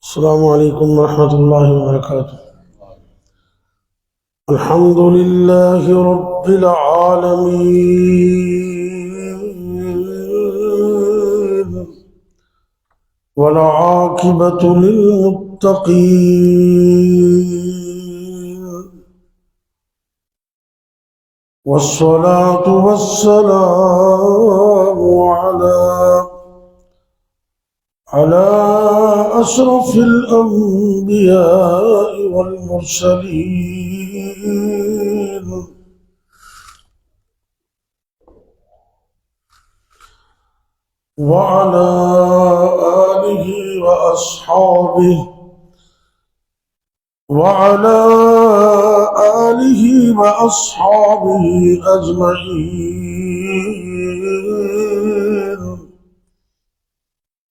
السلام علیکم ورحمۃ اللہ وبرکاتہ۔ الحمد للہ رب العالمین والعاقبۃ للمتقین والصلاة والسلام على أشرف الأنبياء والمرسلين وعلى آله وأصحابه أجمعين۔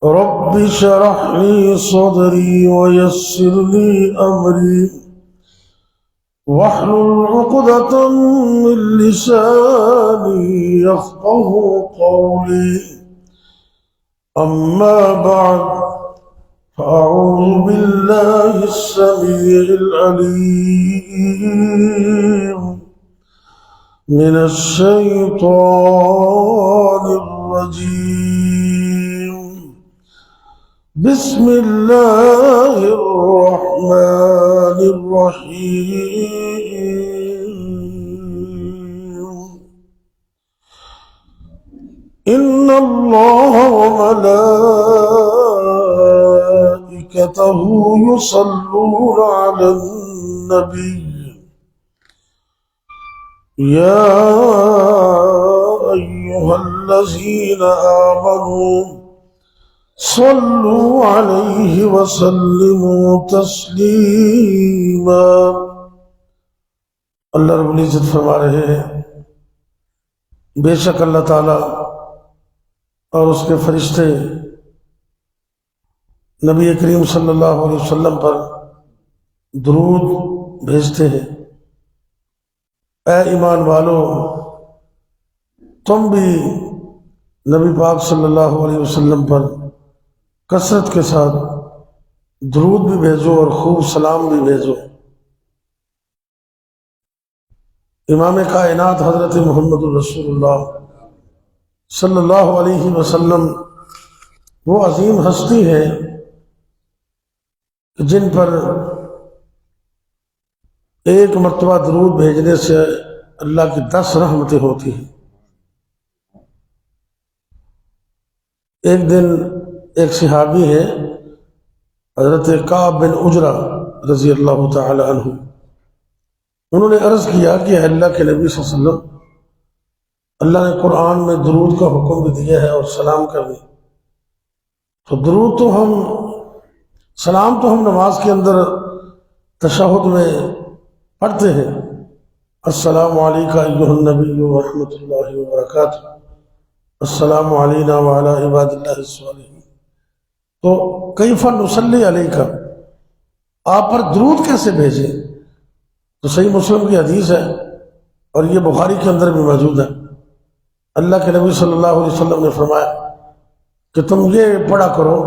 رب اشرح لي صدري ويسر لي أمري واحلل عقدة من لساني يفقه قولي، أما بعد فأعوذ بالله السميع العليم من الشيطان الرجيم۔ بسم الله الرحمن الرحيم۔ إن الله وملائكته يصلون على النبي يا أيها الذين آمنوا صلوا عليه وسلموا تسلیما۔ اللہ رب العزت فرما رہے ہیں، بے شک اللہ تعالی اور اس کے فرشتے نبی کریم صلی اللہ علیہ وسلم پر درود بھیجتے ہیں۔ اے ایمان والو، تم بھی نبی پاک صلی اللہ علیہ وسلم پر کثرت کے ساتھ درود بھی بھیجو اور خوب سلام بھی بھیجو۔ امام کائنات حضرت محمد رسول اللہ صلی اللہ علیہ وسلم وہ عظیم ہستی ہے جن پر ایک مرتبہ درود بھیجنے سے اللہ کی 10 رحمتیں ہوتی ہیں۔ ایک دن ایک صحابی ہے حضرت کعب بن عجرہ رضی اللہ تعالی عنہ، انہوں نے عرض کیا کہ اللہ کے نبی صلی اللہ علیہ وسلم، اللہ نے قرآن میں درود کا حکم بھی دیا ہے اور سلام کا بھی، تو درود تو سلام تو ہم نماز کے اندر تشہد میں پڑھتے ہیں، السلام علیکہ ایھا النبی ورحمۃ اللہ وبرکاتہ، السلام علینا وعلی عباد اللہ الصالحین، تو کیف نصلی علیک، آپ پر درود کیسے بھیجیں؟ تو صحیح مسلم کی حدیث ہے اور یہ بخاری کے اندر بھی موجود ہے۔ اللہ کے نبی صلی اللہ علیہ وسلم نے فرمایا کہ تم یہ پڑھا کرو،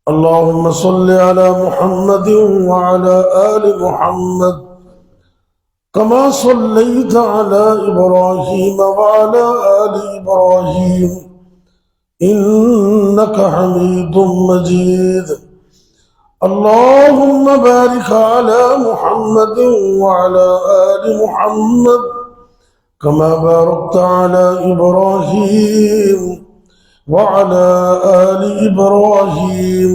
اللہم صلی علی محمد وعلی آل محمد کما صلیت علی ابراہیم وعلی آل ابراہیم انک حمید مجید، اللہم بارک علی محمد وعلی آل محمد کما بارکت علی ابراہیم وعلی آل ابراہیم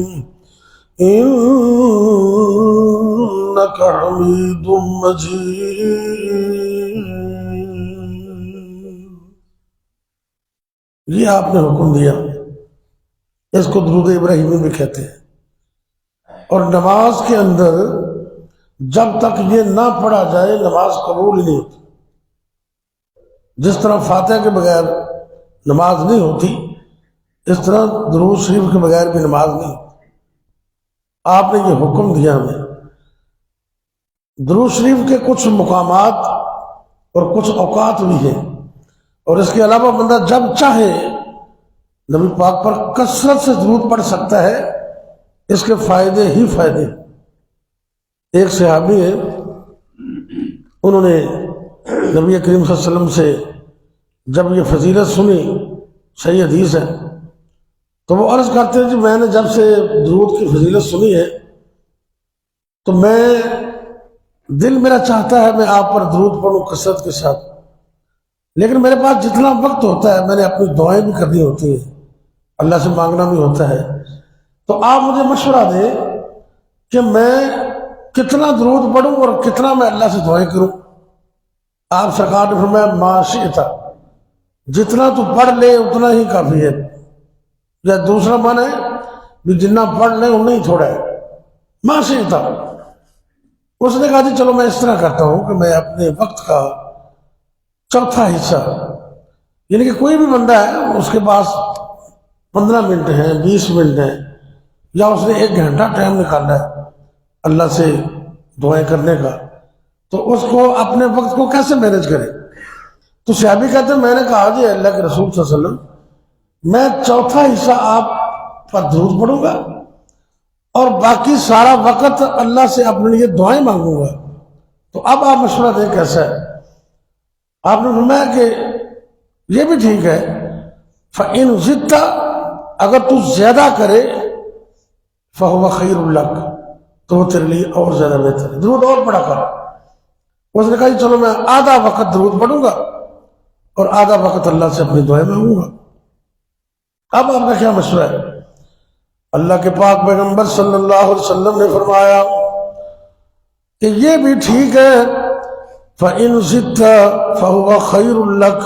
انک حمید مجید۔ یہ آپ نے حکم دیا، اس کو درود ابراہیمی بھی کہتے ہیں۔ اور نماز کے اندر جب تک یہ نہ پڑھا جائے نماز قبول ہی نہیں ہوتی۔ جس طرح فاتحہ کے بغیر نماز نہیں ہوتی، اس طرح درود شریف کے بغیر بھی نماز نہیں ہوتی۔ آپ نے یہ حکم دیا ہمیں۔ درود شریف کے کچھ مقامات اور کچھ اوقات بھی ہیں، اور اس کے علاوہ بندہ جب چاہے نبی پاک پر کثرت سے درود پڑھ سکتا ہے، اس کے فائدے ہی فائدے۔ ایک صحابی ہے، انہوں نے نبی کریم صلی اللہ علیہ وسلم سے جب یہ فضیلت سنی، صحیح حدیث ہے، تو وہ عرض کرتے ہیں کہ میں نے جب سے درود کی فضیلت سنی ہے تو دل میرا چاہتا ہے میں آپ پر درود پڑھوں کثرت کے ساتھ، لیکن میرے پاس جتنا وقت ہوتا ہے میں نے اپنی دعائیں بھی کرنی ہوتی ہیں، اللہ سے مانگنا بھی ہوتا ہے، تو آپ مجھے مشورہ دیں کہ میں کتنا درود پڑھوں اور کتنا میں اللہ سے دعائیں کروں۔ آپ سرکار نے فرمایا ما شئت، جتنا تو پڑھ لے اتنا ہی کافی ہے، یا دوسرا معنی ہے بھی جتنا پڑھ لے اتنا ہی تھوڑا ہے، ما شئت۔ اس نے کہا جی چلو میں اس طرح کرتا ہوں کہ میں اپنے وقت کا چوتھا حصہ، یعنی کہ کوئی بھی بندہ ہے اس کے پاس 15 منٹ ہیں، 20 منٹ ہیں، یا اس نے 1 گھنٹہ ٹائم نکالا ہے اللہ سے دعائیں کرنے کا، تو اس کو اپنے وقت کو کیسے مینیج کرے؟ تو صحابی کہتے ہیں میں نے کہا جی اللہ کے رسول صلی اللہ علیہ وسلم میں چوتھا حصہ آپ پر درود پڑھوں گا اور باقی سارا وقت اللہ سے اپنے لیے دعائیں مانگوں گا، تو اب آپ مشورہ دیں کیسا ہے؟ آپ نے فرمایا کہ یہ بھی ٹھیک ہے، فَإِنْ زِدْتَ، اگر تو زیادہ کرے فَهُوَ خَيْرٌ لَكَ، تو وہ تیرے لیے اور زیادہ بہتر ہے، درود اور پڑھا کر۔ اس نے کہا جی چلو میں آدھا وقت درود پڑھوں گا اور آدھا وقت اللہ سے اپنی دعائیں مانگوں گا۔ اب آپ کا کیا مشورہ ہے؟ اللہ کے پاک پیغمبر صلی اللہ علیہ وسلم نے فرمایا کہ یہ بھی ٹھیک ہے، فَإِنْ زِدْتَ فَهُوَ خَيْرٌ لَكَ،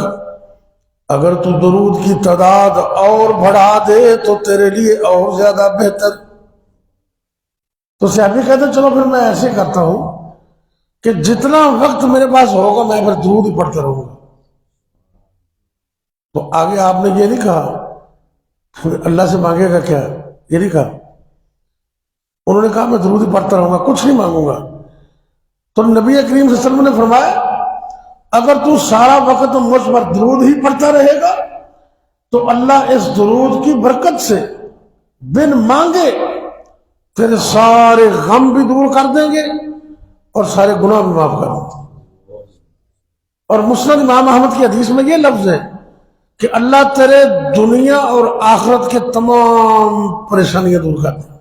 اگر تو درود کی تعداد اور بڑھا دے تو تیرے لیے اور زیادہ بہتر۔ تو صحابی کہتے ہیں چلو پھر میں ایسے کرتا ہوں کہ جتنا وقت میرے پاس ہوگا میں پھر درود ہی پڑھتا رہوں گا۔ تو آگے آپ نے یہ نہیں کہا اللہ سے مانگے گا کیا، یہ نہیں کہا، انہوں نے کہا میں درود ہی پڑھتا رہوں گا، کچھ نہیں مانگوں گا۔ تو نبی کریم صلی اللہ علیہ وسلم نے فرمایا اگر تو سارا وقت مجھ پر درود ہی پڑھتا رہے گا تو اللہ اس درود کی برکت سے بن مانگے تیرے سارے غم بھی دور کر دیں گے اور سارے گناہ بھی معاف کر دیں گے۔ اور مسند امام احمد کی حدیث میں یہ لفظ ہے کہ اللہ تیرے دنیا اور آخرت کے تمام پریشانیاں دور کر دیں۔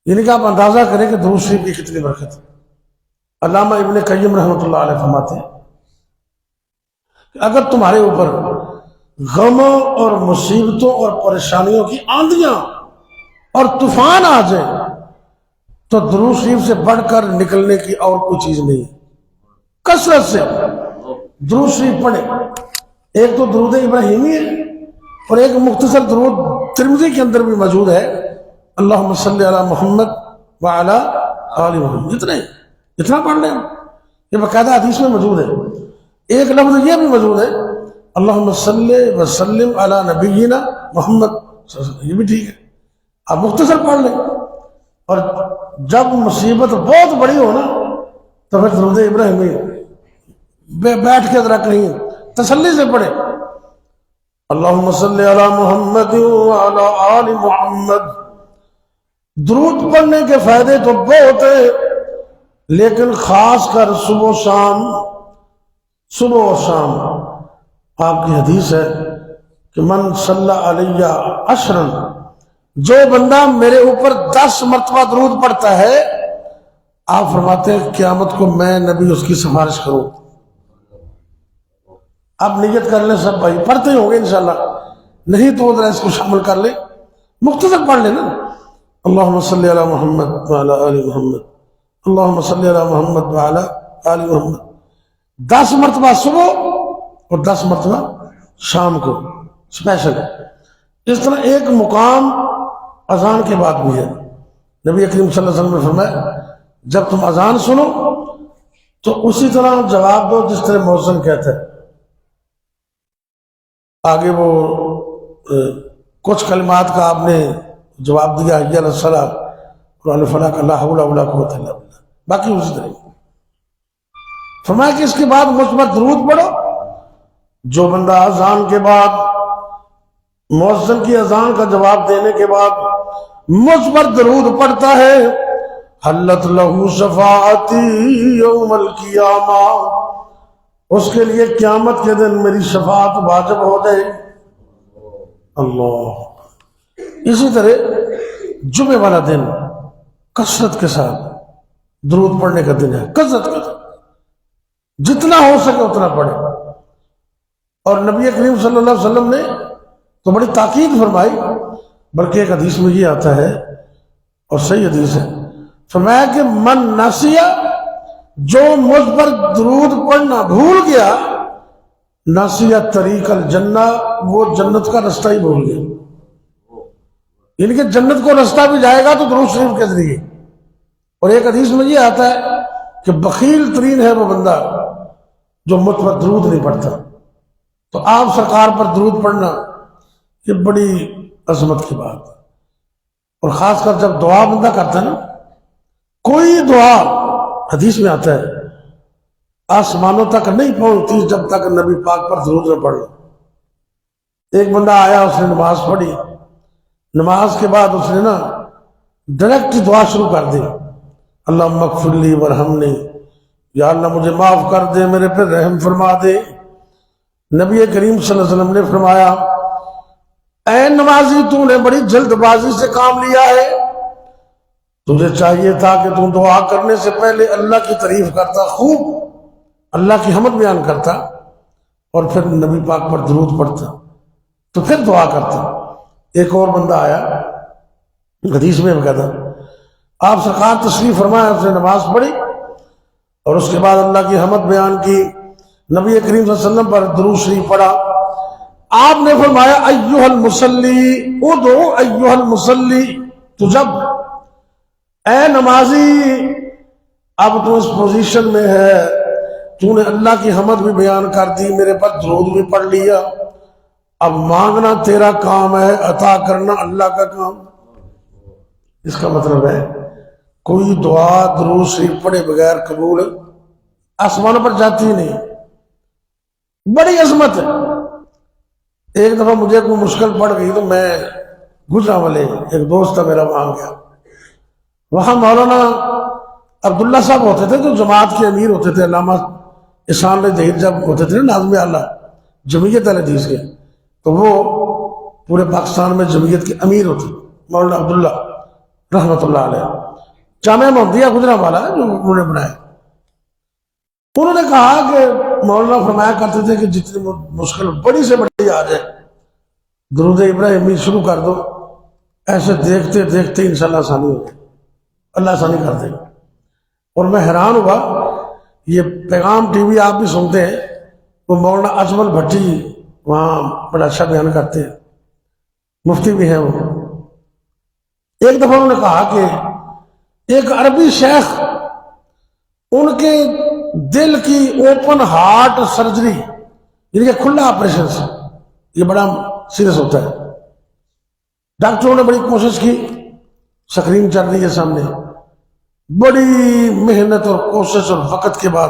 یعنی کہ آپ اندازہ کریں کہ درود شریف کی کتنی برکت ہے۔ علامہ ابن قیم رحمۃ اللہ علیہ فرماتے ہیں کہ اگر تمہارے اوپر غموں اور مصیبتوں اور پریشانیوں کی آندیاں اور طوفان آ جائیں تو درود شریف سے بڑھ کر نکلنے کی اور کوئی چیز نہیں، کثرت سے درود شریف پڑھیں۔ ایک تو درود ابراہیمی ہے اور ایک مختصر درود ترمذی کے اندر بھی موجود ہے، اللہم صلی علی محمد وعلی آل محمد، اتنا پڑھ لیں، یہ باقاعدہ حدیث میں موجود ہے۔ ایک لفظ یہ بھی موجود ہے اللہم صلی وسلم علی نبینا محمد، یہ بھی ٹھیک ہے، آپ مختصر پڑھ لیں۔ اور جب مصیبت بہت بڑی ہو نا تو پھر درود ابراہیمی بیٹھ کے ذرا کہیں تسلی سے پڑھے، اللہم صلی علی محمد وعلی آل محمد۔ درود پڑھنے کے فائدے تو بہت ہیں، لیکن خاص کر صبح و شام آپ کی حدیث ہے کہ من صلی علیہ عشرا، جو بندہ میرے اوپر 10 مرتبہ درود پڑھتا ہے، آپ فرماتے ہیں قیامت کو میں نبی اس کی سفارش کروں۔ آپ نیت کر لیں، سب بھائی پڑھتے ہی ہوں گے انشاءاللہ، نہیں تو ذرا اس کو شامل کر لیں، مختصر پڑھ لیں نا، اللہم صلی علی محمد وعلی آل محمد، اللہم صلی علی محمد وعلی آل محمد، 10 مرتبہ صبح اور 10 مرتبہ شام کو اسپیشل ہے۔ اس طرح ایک مقام اذان کے بعد بھی ہے، نبی کریم صلی اللہ علیہ وسلم نے فرمایا جب تم اذان سنو تو اسی طرح جواب دو جس طرح مؤذن کہتا ہے۔ آگے وہ کچھ کلمات کا آپ نے جواب دیا، حی علی الصلاۃ اور الفلاح کا لا حول ولا قوت الا باللہ، باقی اسی طرح۔ فرمایا کہ اس کے بعد مجھ پر درود پڑھو، جو بندہ اذان کے بعد مؤذن کی اذان کا جواب دینے کے بعد مجھ پر درود پڑتا ہے، حلت لہو شفاعتی یوم القیامہ، اس کے لیے قیامت کے دن میری شفاعت واجب ہو جائے۔ اللہ۔ اسی طرح جمعے والا دن کثرت کے ساتھ درود پڑھنے کا دن ہے، کثرت کے ساتھ جتنا ہو سکے اتنا پڑھے۔ اور نبی کریم صلی اللہ علیہ وسلم نے تو بڑی تاکید فرمائی، بلکہ ایک حدیث میں یہ آتا ہے اور صحیح حدیث ہے، فرمایا کہ من نسیا، جو مجھ پر درود پڑھنا بھول گیا، نسیا طریق الجنہ، وہ جنت کا رستہ ہی بھول گیا، یعنی کہ جنت کو رستہ بھی جائے گا تو درود شریف کے ذریعے۔ اور ایک حدیث میں یہ آتا ہے کہ بخیل ترین ہے وہ بندہ جو مجھ پر درود نہیں پڑھتا۔ تو آپ سرکار پر درود پڑھنا یہ بڑی عظمت کی بات ہے، اور خاص کر جب دعا بندہ کرتا ہے نا، کوئی دعا، حدیث میں آتا ہے، آسمانوں تک نہیں پہنچتی جب تک نبی پاک پر درود نہ پڑھ لو۔ ایک بندہ آیا، اس نے نماز پڑھی، نماز کے بعد اس نے نا ڈائریکٹ دعا شروع کر دی، اللہم اغفر لی ورحمنی، یا اللہ مجھے معاف کر دے، میرے پہ رحم فرما دے۔ نبی کریم صلی اللہ علیہ وسلم نے فرمایا، اے نمازی، تو نے بڑی جلد بازی سے کام لیا ہے، تجھے چاہیے تھا کہ تو دعا کرنے سے پہلے اللہ کی تعریف کرتا، خوب اللہ کی حمد بیان کرتا، اور پھر نبی پاک پر درود پڑھتا، تو پھر دعا کرتا۔ ایک اور بندہ آیا، حدیث میں کہتا، آپ سرکار تشریف فرمایا، اس نے نماز پڑھی اور اس کے بعد اللہ کی حمد بیان کی، نبی کریم صلی اللہ علیہ وسلم پر درود شریف پڑھا، آپ نے فرمایا ایھا المصلی ادعو ایھا المصلی تجب، اے نمازی اب تو اس پوزیشن میں ہے، تو نے اللہ کی حمد بھی بیان کر دی، میرے پر درود بھی پڑھ لیا، اب مانگنا تیرا کام ہے، عطا کرنا اللہ کا کام۔ اس کا مطلب ہے کوئی دعا درود شریف پڑھے بغیر قبول آسمانوں پر جاتی ہی نہیں، بڑی عظمت ہے۔ ایک دفعہ مجھے کوئی مشکل پڑ گئی تو میں گجرا والے ایک دوست تھا میرا، وہاں گیا، وہاں مولانا عبداللہ صاحب ہوتے تھے جو جماعت کے امیر ہوتے تھے، علامہ احسان علی ظہیر جب ہوتے تھے ناظم اعلیٰ جمعیت اہل حدیث کے، تو وہ پورے پاکستان میں جمعیت کے امیر ہوتے، مولانا عبداللہ رحمۃ اللہ علیہ، جامعہ محمدیہ گجرا والا جو انہوں نے بنایا۔ انہوں نے کہا کہ مولانا فرمایا کرتے تھے کہ جتنی مشکل بڑی سے بڑی آ جائے، درود ابراہیمی شروع کر دو، ایسے دیکھتے دیکھتے انشاءاللہ آسانی ہو جائے، اللہ آسانی کر دے گا۔ اور میں حیران ہوا، یہ پیغام ٹی وی آپ بھی سنتے ہیں، وہ مولانا اجمل بھٹی وہاں بڑا اچھا بیان کرتے ہیں، مفتی بھی ہیں وہ۔ ایک دفعہ انہوں نے کہا کہ ایک عربی شیخ، ان کے دل کی اوپن ہارٹ سرجری، یعنی کہ کھلا آپریشن سے، یہ بڑا سیریس ہوتا ہے، ڈاکٹروں نے بڑی کوشش کی، سکرین چل رہی ہے سامنے، بڑی محنت اور کوشش اور وقت کے بعد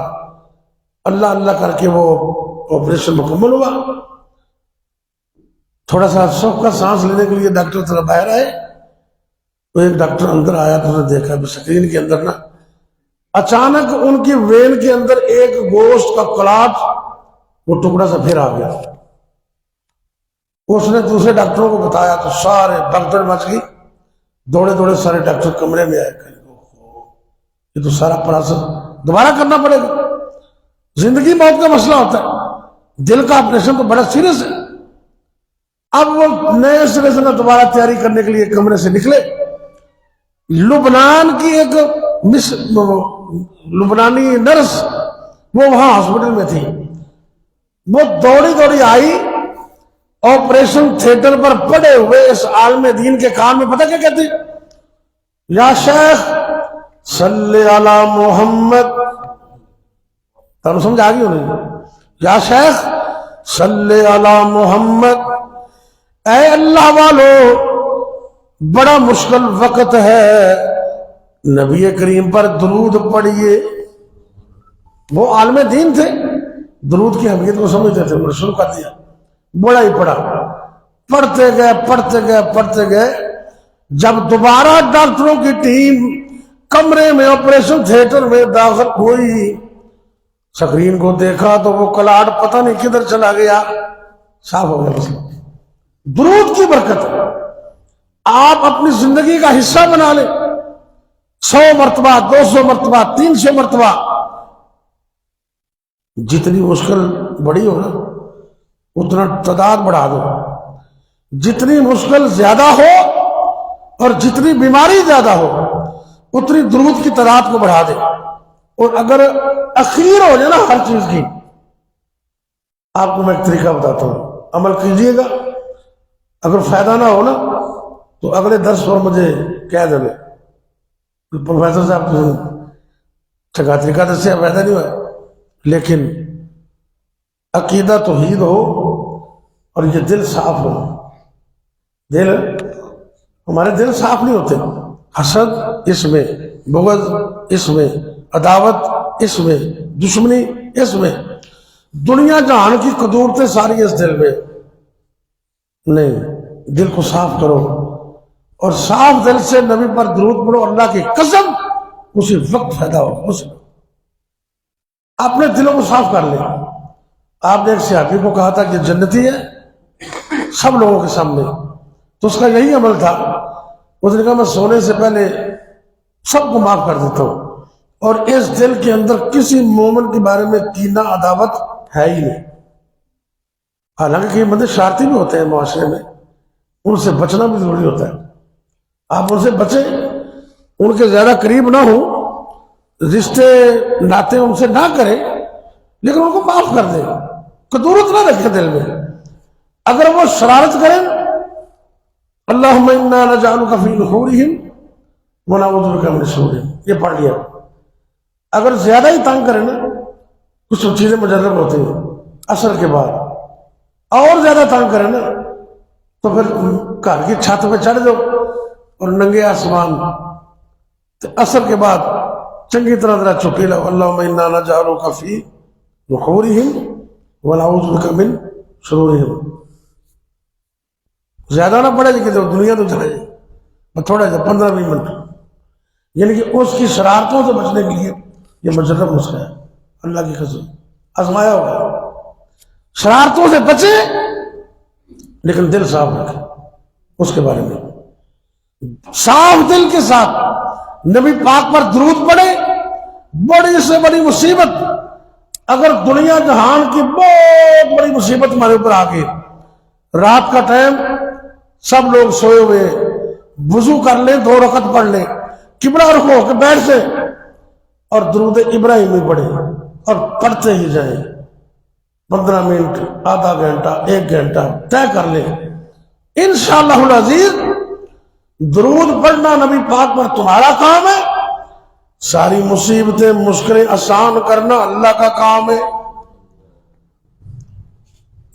اللہ اللہ کر کے وہ آپریشن مکمل ہوا۔ تھوڑا سا سوکھ کا سانس لینے کے لیے ڈاکٹر طرف باہر آئے، تو ایک ڈاکٹر اندر آیا تو نے دیکھا بھی سکرین کے اندر نا اچانک ان کی وین کے اندر ایک گوشت کا کلاٹ، وہ ٹکڑا سا پھر آ گیا۔ اس نے دوسرے ڈاکٹروں کو بتایا تو سارے بھگدڑ مچ گئی، دوڑے دوڑے سارے ڈاکٹر کمرے میں آئے، یہ تو سارا پراسس دوبارہ کرنا پڑے گا، زندگی موت کا مسئلہ ہوتا ہے، دل کا آپریشن تو بڑا سیریس ہے۔ اب وہ نئے سرے سے دوبارہ تیاری کرنے کے لیے کمرے سے نکلے، لبنان کی ایک لبنانی نرس وہ وہاں ہاسپٹل میں تھی، وہ دوڑی دوڑی آئی، آپریشن تھیٹر پر پڑے ہوئے اس عالم دین کے کان میں پتہ کیا کہتی، یا شیخ صلی علی محمد، تم سمجھ آ گئی ہونے، یا شیخ صلی علی محمد، اے اللہ والو بڑا مشکل وقت ہے، نبی کریم پر درود پڑھیے۔ وہ عالم دین تھے، درود کی اہمیت کو سمجھتے تھے، انہوں نے شروع کر دیا، بڑا ہی پڑھا، پڑھتے گئے جب دوبارہ ڈاکٹروں کی ٹیم کمرے میں آپریشن تھیٹر میں داخل ہوئی، سکرین کو دیکھا تو وہ کلاٹ پتہ نہیں کدھر چلا گیا، صاف ہو گیا مسئلہ۔ درود کی برکت آپ اپنی زندگی کا حصہ بنا لیں، 100 مرتبہ، 200 مرتبہ، 300 مرتبہ، جتنی مشکل بڑی ہو نا اتنا تعداد بڑھا دو، جتنی مشکل زیادہ ہو اور جتنی بیماری زیادہ ہو اتنی درود کی تعداد کو بڑھا دے۔ اور اگر اخیر ہو جائے نا ہر چیز کی، آپ کو میں ایک طریقہ بتاتا ہوں، عمل کیجئے گا، اگر فائدہ نہ ہو نا تو اگلے درس پر مجھے کہہ دے، پروفیسر صاحب کو چنگا طریقہ دس سے فائدہ نہیں ہوا، لیکن عقیدہ توحید ہو اور یہ دل صاف ہو۔ ہمارے دل صاف نہیں ہوتے، حسد اس میں، بغض اس میں، عداوت اس میں، دشمنی اس میں، دنیا جہان کی قدورتیں ساری اس دل میں۔ نہیں، دل کو صاف کرو اور صاف دل سے نبی پر درود پڑھو، اللہ کی قسم اسی وقت فائدہ ہو۔ اپنے دلوں کو صاف کر لیں۔ آپ نے ایک صحابی کو کہا تھا کہ جنتی ہے سب لوگوں کے سامنے، تو اس کا یہی عمل تھا، اس نے کہا میں سونے سے پہلے سب کو معاف کر دیتا ہوں، اور اس دل کے اندر کسی مومن کے بارے میں کینہ عداوت ہے ہی نہیں۔ حالانکہ یہ بندے شرارتی بھی ہوتے ہیں معاشرے میں، ان سے بچنا بھی ضروری ہوتا ہے، آپ ان سے بچیں، ان کے زیادہ قریب نہ ہوں، رشتے ناتے ان سے نہ کریں، لیکن ان کو معاف کر دیں، قدورت نہ رکھیں دل میں۔ اگر وہ شرارت کریں، اللہم انا نجعلک فی نحورہم ونعوذ بک من شرورہم، یہ پڑھ لیا۔ اگر زیادہ ہی تنگ کریں نا، کچھ چیزیں مجرب ہوتی ہیں عصر کے بعد، اور زیادہ تنگ کریں نا تو پھر گھر کی چھت پہ چڑھ جاؤ اور ننگے آسمان، تو عصر کے بعد چنگی طرح ذرا چپی لو، اللہم انا نجعلک فی نحورہم ونعوذ بک من شرورہم۔ زیادہ نہ پڑے کہ دنیا تو چلے جائے، تھوڑا سا 15-20 منٹ، یعنی کہ اس کی شرارتوں سے بچنے کے لیے یہ مجرب نسخہ ہے، اللہ کی قسم آزمایا ہوگا۔ شرارتوں سے بچے لیکن دل صاف رکھے، اس کے بارے میں صاف دل کے ساتھ نبی پاک پر درود پڑے۔ بڑی سے بڑی مصیبت، اگر دنیا جہان کی بہت بڑی مصیبت ہمارے اوپر آ گئی، رات کا ٹائم سب لوگ سوئے ہوئے، وضو کر لیں، 2 رکعت پڑھ لیں، قبلہ رخ ہو کے بیٹھ سے اور درود ابراہیمی پڑھیں اور پڑھتے ہی جائیں، 15 منٹ، آدھا گھنٹہ، 1 گھنٹہ طے کر لیں، انشاءاللہ العزیز درود پڑھنا نبی پاک پر تمہارا کام ہے، ساری مصیبتیں مشکلیں آسان کرنا اللہ کا کام ہے۔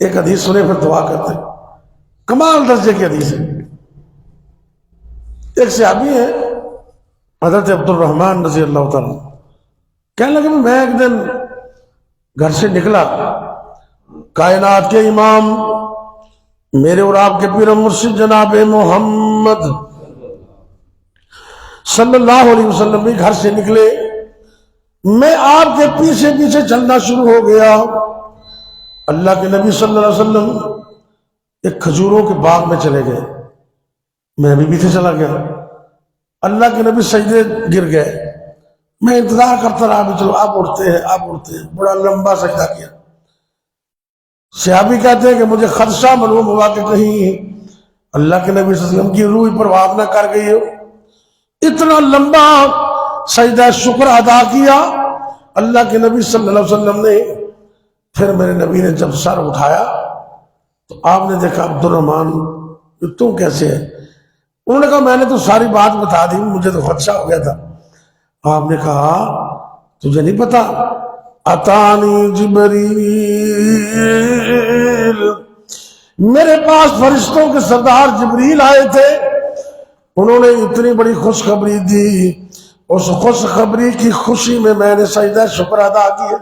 ایک حدیث سنے پھر دعا کرتے ہیں، کمال درجے کی حدیث ہے۔ ایک صحابی ہے حضرت عبد الرحمن رضی اللہ تعالیٰ، کہنے لگے میں ایک دن گھر سے نکلا، کائنات کے امام میرے اور آپ کے پیر و مرشد جناب محمد صلی اللہ علیہ وسلم بھی گھر سے نکلے، میں آپ کے پیچھے پیچھے چلنا شروع ہو گیا۔ اللہ کے نبی صلی اللہ علیہ وسلم ایک کھجوروں کے باغ میں چلے گئے، میں بھی پیچھے چلا گیا، اللہ کے نبی سجدے گر گئے، میں انتظار کرتا رہا بھی چلو آپ اٹھتے ہیں، آپ اٹھتے ہیں، بڑا لمبا سجدہ کیا۔ صحابی کہتے ہیں کہ مجھے خدشہ معلوم ہوا کہ کہیں اللہ کے نبی صلی اللہ علیہ وسلم کی روح پرواز نہ کر گئی ہو، اتنا لمبا سجدہ شکر ادا کیا اللہ کے نبی صلی اللہ علیہ وسلم نے۔ پھر میرے نبی نے جب سر اٹھایا تو آپ نے دیکھا عبد الرحمن تم کیسے ہے؟ انہوں نے کہا میں نے تو ساری بات بتا دی، مجھے تو خدشہ ہو گیا تھا۔ آپ نے کہا تجھے نہیں پتا، اتانی جبریل، میرے پاس فرشتوں کے سردار جبریل آئے تھے، انہوں نے اتنی بڑی خوشخبری دی، اس خوشخبری کی خوشی میں نے سجدہ شکر ادا کیا۔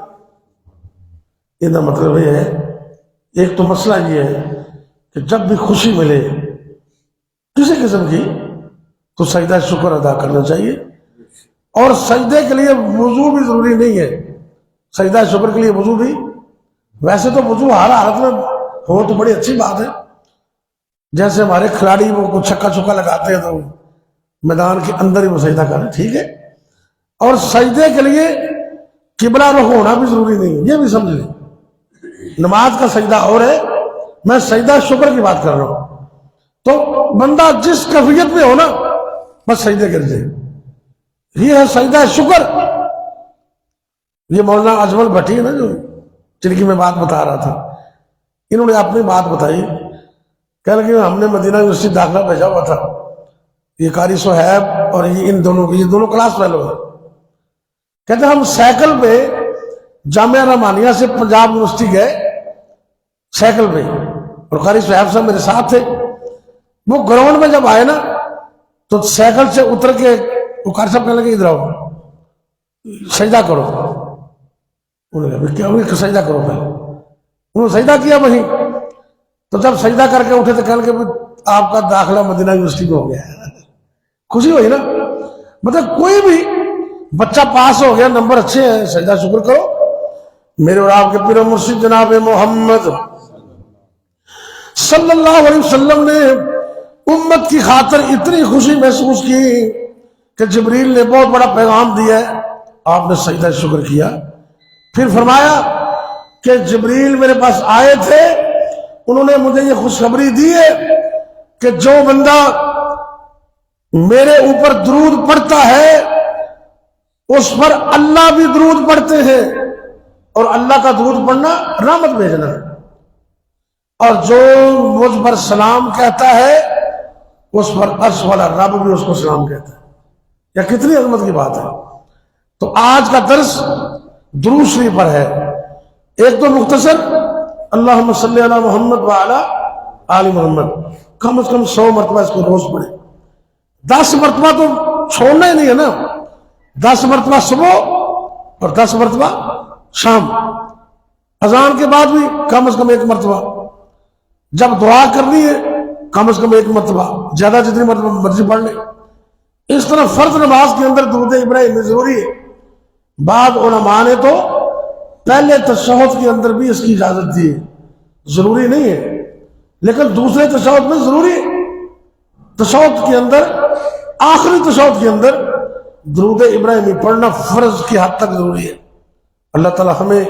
یہ مطلب یہ ہے، ایک تو مسئلہ یہ ہے کہ کہ جب بھی خوشی ملے کسی قسم کی تو سجدہ شکر ادا کرنا چاہیے، اور سجدے کے لیے وضو بھی ضروری نہیں ہے، سجدہ شکر کے لیے وضو بھی، ویسے تو وضو ہر حالت میں ہو تو بڑی اچھی بات ہے، جیسے ہمارے کھلاڑی وہ کچھ چھکا چھکا لگاتے ہیں تو میدان کے اندر ہی وہ سجدہ کریں، ٹھیک ہے، اور سجدے کے لیے قبلہ رخ ہونا بھی ضروری نہیں ہے، یہ بھی سمجھ لیں، نماز کا سجدہ اور ہے، میں سجدہ شکر کی بات کر رہا ہوں، تو بندہ جس کیفیت میں ہو نا بس سجدے کر دے، یہ ہے سجدہ شکر۔ یہ مولانا اجمل بھٹی ہے نا جو جن کی میں بات بتا رہا تھا، انہوں نے اپنی بات بتائی، کہہ لگے ہم نے مدینہ یونیورسٹی داخلہ بھیجا ہوا تھا، یہ قاری صہیب اور یہ دونوں کلاس فیلو ہیں، کہتے ہم سائیکل پہ جامعہ رحمانیہ سے پنجاب یونیورسٹی گئے سائیکل پہ، اور قاری صہیب صاحب میرے ساتھ تھے، وہ گراؤنڈ میں جب آئے نا تو سائیکل سے اتر کے وہ قاری صاحب کہنے لگے ادھر آؤ سجدہ کرو، انہوں نے کہا کیا سجدہ کرو پہلے، انہوں نے سجدہ کیا وہیں، تو جب سجدہ کر کے اٹھے تو کہنے لگے آپ کا داخلہ مدینہ یونیورسٹی میں ہو گیا ہے، خوشی ہوئی نا، مطلب کوئی بھی بچہ پاس ہو گیا، نمبر اچھے ہیں، سجدہ شکر کرو۔ میرے اور آپ کے پیر مرشد جناب محمد صلی اللہ علیہ وسلم نے امت کی خاطر اتنی خوشی محسوس کی کہ جبریل نے بہت بڑا پیغام دیا ہے، آپ نے سجدہ شکر کیا، پھر فرمایا کہ جبریل میرے پاس آئے تھے، انہوں نے مجھے یہ خوشخبری دی ہے کہ جو بندہ میرے اوپر درود پڑھتا ہے اس پر اللہ بھی درود پڑھتے ہیں، اور اللہ کا درود پڑھنا رحمت بھیجنا ہے، اور جو مجھ پر سلام کہتا ہے اس پر عرش والا رب بھی اس کو سلام کہتا ہے، یا کتنی عظمت کی بات ہے۔ تو آج کا درس درود شریف پر ہے، ایک تو مختصر اللہم صلی علی محمد وعلی آل محمد، کم از کم 100 مرتبہ اس کو روز پڑھیں، 10 مرتبہ تو چھوڑنا ہی نہیں ہے نا، 10 مرتبہ صبح اور 10 مرتبہ شام، اذان کے بعد بھی کم از کم 1 مرتبہ، جب دعا کرنی ہے کم از کم 1 مرتبہ، زیادہ جتنی مرتبہ مرضی پڑھ لیں۔ اس طرح فرض نماز کے اندر درود ابراہیمی ضروری ہے، بعض علماء نے تو پہلے تشہد کے اندر بھی اس کی اجازت دی ہے، ضروری نہیں ہے، لیکن دوسرے تشہد میں ضروری ہے، تشہد کے اندر آخری تشہد کے اندر درود ابراہیمی پڑھنا فرض کی حد تک ضروری ہے۔ اللہ تعالی ہمیں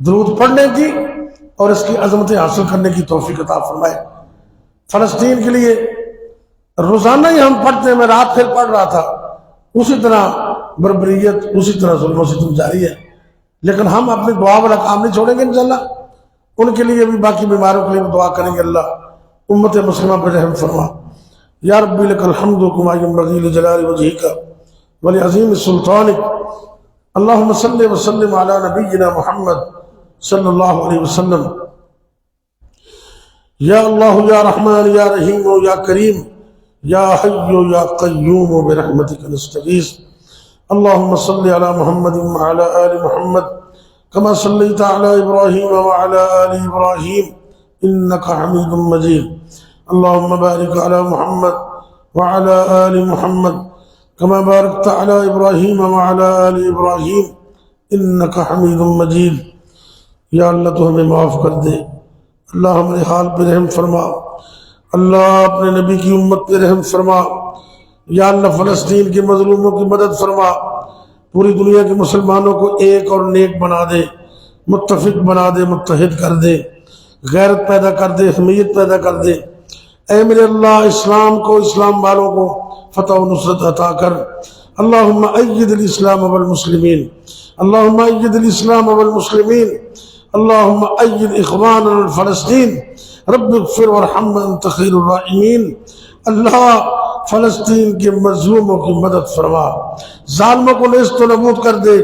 درود پڑھنے کی اور اس کی عظمتیں حاصل کرنے کی توفیق عطا فرمائے۔ فلسطین کے لیے روزانہ ہی ہم پڑھتے ہیں، میں رات پھر پڑھ رہا تھا، اسی طرح بربریت، اسی طرح ظلم و ستم جاری ہے، لیکن ہم اپنی دعا والا کام نہیں چھوڑیں گے انشاءاللہ، ان کے لیے بھی، باقی بیماروں کے لیے بھی دعا کریں گے، اللہ امت مسلمہ پر رحم فرما۔ یا ربی لک الحمد کما ینبغی لجلال وجہک ولعظیم سلطانک، اللہم صلی وسلم علی نبینا محمد صلی اللہ علیہ وسلم۔ یا اللہ یا رحمان یا رحیم یا کریم یا حی یا قیوم برحمتک نستغیث، اللہم صلی علی محمد وعلی آل محمد کما صلیت علی ابراہیم وعلی آل ابراہیم انک حمید مجید، اللہم بارک علی محمد وعلی آل محمد کما بارکت علی ابراہیم وعلی آل ابراہیم انک حمید مجید۔ یا اللہ تو ہمیں معاف کر دے، اللہ ہمارے حال پہ رحم فرما، اللہ اپنے نبی کی امت پہ رحم فرما، یا اللہ فلسطین کے مظلوموں کی مدد فرما، پوری دنیا کے مسلمانوں کو ایک اور نیک بنا دے، متفق بنا دے، متحد کر دے، غیرت پیدا کر دے، حمیت پیدا کر دے۔ اے میرے اللہ اسلام کو، اسلام والوں کو فتح و نصرت عطا کر، اللہم اید الاسلام والمسلمین، اللہم اید الاسلام والمسلمین، اللہم اید اخواننا الفلسطین، رب اغفر وارحم انت خیر الراحمین۔ اللہ فلسطین کے مظلوموں کی مدد فرما، ظالموں کو نیست و نابود کر دے،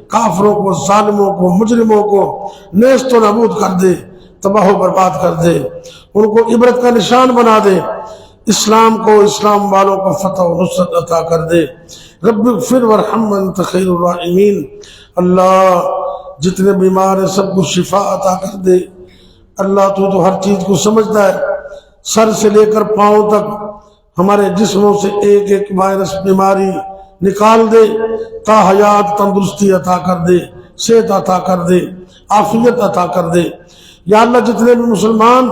کافروں کو، ظالموں کو، مجرموں کو نیست و نابود کر دے، تباہ و برباد کر دے، ان کو عبرت کا نشان بنا دے، اسلام کو، اسلام والوں کو فتح و نصرت عطا کر دے، رب اغفر وارحم انت خیر الراحمین۔ اللہ جتنے بیمار ہیں سب کو شفا عطا کر دے، اللہ تو ہر چیز کو سمجھتا ہے، سر سے لے کر پاؤں تک ہمارے جسموں سے ایک ایک وائرس بیماری نکال دے، تا حیات تندرستی عطا کر دے، صحت عطا کر دے، عافیت عطا کر دے۔ یا اللہ جتنے بھی مسلمان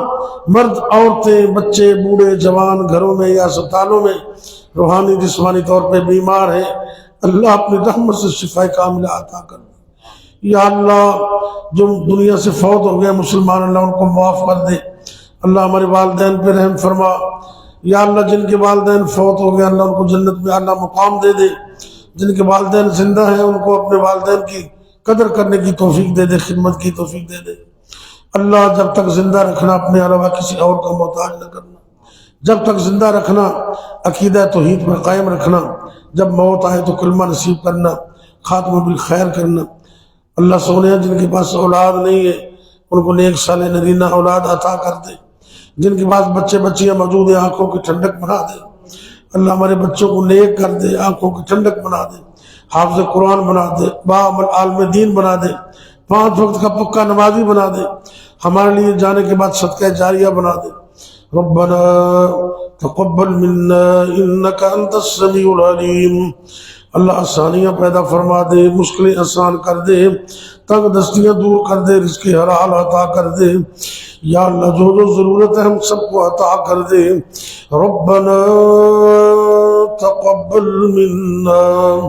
مرد، عورتیں، بچے، بوڑھے، جوان گھروں میں یا اسپتالوں میں روحانی جسمانی طور پہ بیمار ہیں، اللہ اپنی رحمت سے شفا کاملہ عطا کر دے۔ یا اللہ جو دنیا سے فوت ہو گئے مسلمان، اللہ ان کو معاف کر دے۔ اللہ ہمارے والدین پہ رحم فرما۔ یا اللہ جن کے والدین فوت ہو گئے اللہ ان کو جنت میں اعلیٰ مقام دے دے۔ جن کے والدین زندہ ہیں ان کو اپنے والدین کی قدر کرنے کی توفیق دے دے، خدمت کی توفیق دے دے۔ اللہ جب تک زندہ رکھنا اپنے علاوہ کسی اور کا محتاج نہ کرنا، جب تک زندہ رکھنا عقیدہ توحید میں قائم رکھنا، جب موت آئے تو کلمہ نصیب کرنا، خاتمہ بالخیر کرنا۔ اللہ سونے جن کے پاس اولاد نہیں ہے ان کو نیک صالح نرینہ اولاد عطا کر دے۔ جن کے پاس بچے بچیاں موجود ہیں آنکھوں کی ٹھنڈک بنا دے۔ اللہ ہمارے بچوں کو نیک کر دے، آنکھوں کی ٹھنڈک بنا دے، حافظ قرآن بنا دے، باعمل عالم دین بنا دے، 5 وقت کا پکا نمازی بنا دے، ہمارے لیے جانے کے بعد صدقہ جاریہ بنا دے۔ ربنا تقبل منا انك انت السميع العليم۔ اللہ آسانیاں پیدا فرما دے، مشکلیں آسان کر دے، تنگ دستیاں دور کر دے، رزق حلال عطا کر دے۔ یا اللہ جو جو ضرورت ہے ہم سب کو عطا کر دے۔ ربنا تقبل منا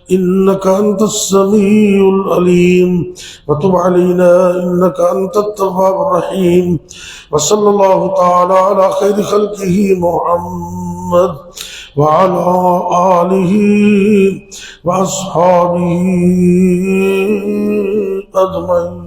انك انت السميع العليم وتب علينا انك انت التواب الرحيم۔ وصلى الله تعالى على خير خلقه محمد وعلى آله وأصحابه أجمعين۔